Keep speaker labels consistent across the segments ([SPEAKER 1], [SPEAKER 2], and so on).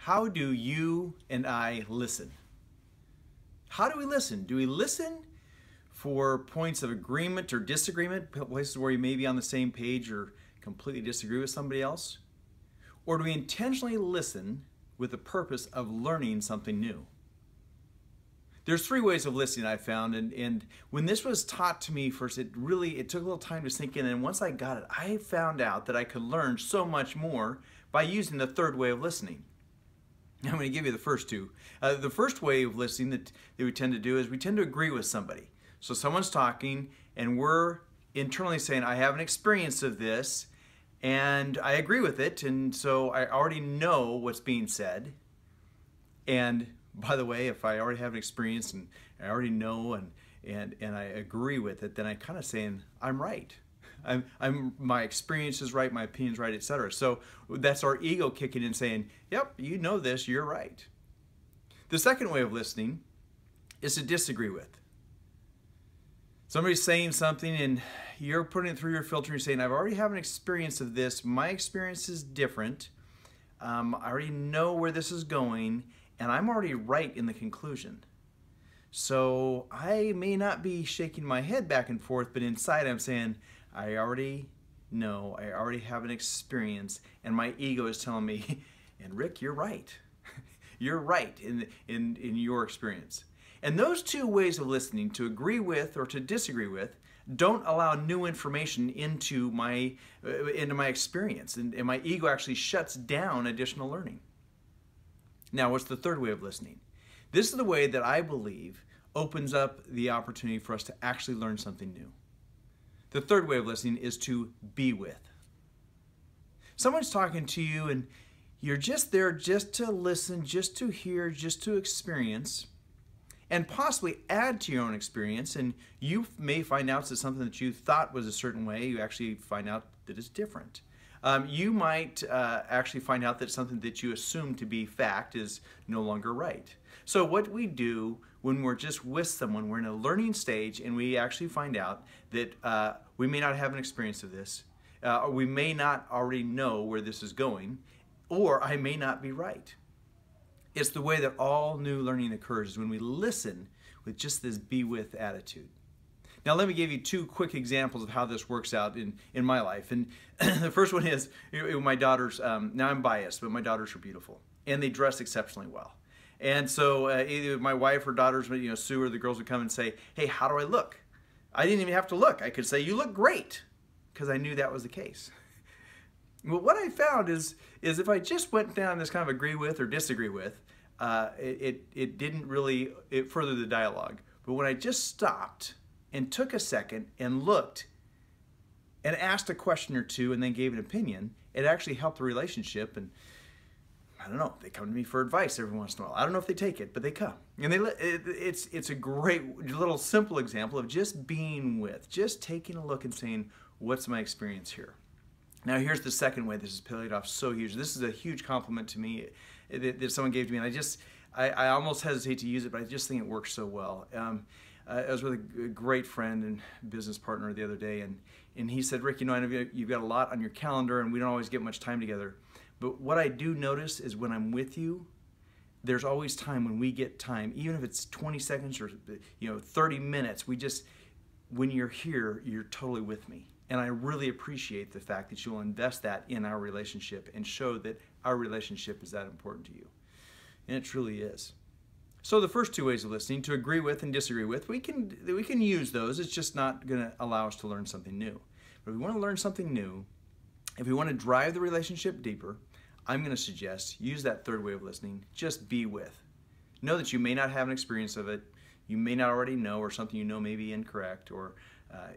[SPEAKER 1] How do you and I listen? How do we listen? Do we listen for points of agreement or disagreement, places where you may be on the same page or completely disagree with somebody else? Or do we intentionally listen with the purpose of learning something new? There's three ways of listening I found, and when this was taught to me first, it took a little time to sink in, and once I got it, I found out that I could learn so much more by using the third way of listening. I'm going to give you the first two. The first way of listening that we tend to do is we tend to agree with somebody. So someone's talking and we're internally saying, I have an experience of this and I agree with it, and so I already know what's being said. And by the way, if I already have an experience and I already know and I agree with it, then I'm kind of saying I'm right. My experience is right, my opinion is right, etc. So that's our ego kicking in saying, yep, you know this, you're right. The second way of listening is to disagree with. Somebody's saying something and you're putting it through your filter and you're saying, I've already have an experience of this, my experience is different, I already know where this is going, and I'm already right in the conclusion. So I may not be shaking my head back and forth, but inside I'm saying, I already know, I already have an experience, and my ego is telling me, and Rick, you're right. You're right in your experience. And those two ways of listening, to agree with or to disagree with, don't allow new information into my experience, and my ego actually shuts down additional learning. Now, what's the third way of listening? This is the way that I believe opens up the opportunity for us to actually learn something new. The third way of listening is to be with. Someone's talking to you and you're just there just to listen, just to hear, just to experience, and possibly add to your own experience, and you may find out that something that you thought was a certain way, you actually find out that it's different. You might actually find out that something that you assumed to be fact is no longer right. So what we do when we're just with someone, we're in a learning stage and we actually find out that we may not have an experience of this, or we may not already know where this is going, or I may not be right. It's the way that all new learning occurs, is when we listen with just this be with attitude. Now let me give you two quick examples of how this works out in my life. And the first one is my daughters. Now I'm biased, but my daughters are beautiful and they dress exceptionally well. And so either my wife or daughters, Sue or the girls would come and say, hey, how do I look? I didn't even have to look. I could say, you look great, because I knew that was the case. Well, what I found is if I just went down this kind of agree with or disagree with, it didn't really further the dialogue. But when I just stopped and took a second and looked and asked a question or two and then gave an opinion, it actually helped the relationship. And I don't know, they come to me for advice every once in a while. I don't know if they take it, but they come. And it's a great little simple example of just being with, just taking a look and saying, what's my experience here? Now here's the second way this is played off so huge. This is a huge compliment to me that someone gave to me, and I almost hesitate to use it, but I just think it works so well. I was with a great friend and business partner the other day, and he said, Rick, I know you've got a lot on your calendar and we don't always get much time together, but what I do notice is when I'm with you, there's always time when we get time, even if it's 20 seconds or 30 minutes, when you're here, you're totally with me. And I really appreciate the fact that you'll invest that in our relationship and show that our relationship is that important to you. And it truly is. So the first two ways of listening, to agree with and disagree with, we can use those. It's just not going to allow us to learn something new. But if we want to learn something new, if we want to drive the relationship deeper, I'm going to suggest use that third way of listening. Just be with. Know that you may not have an experience of it. You may not already know, or something you know may be incorrect, or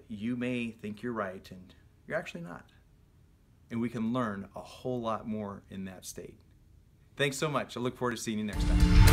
[SPEAKER 1] you may think you're right and you're actually not. And we can learn a whole lot more in that state. Thanks so much. I look forward to seeing you next time.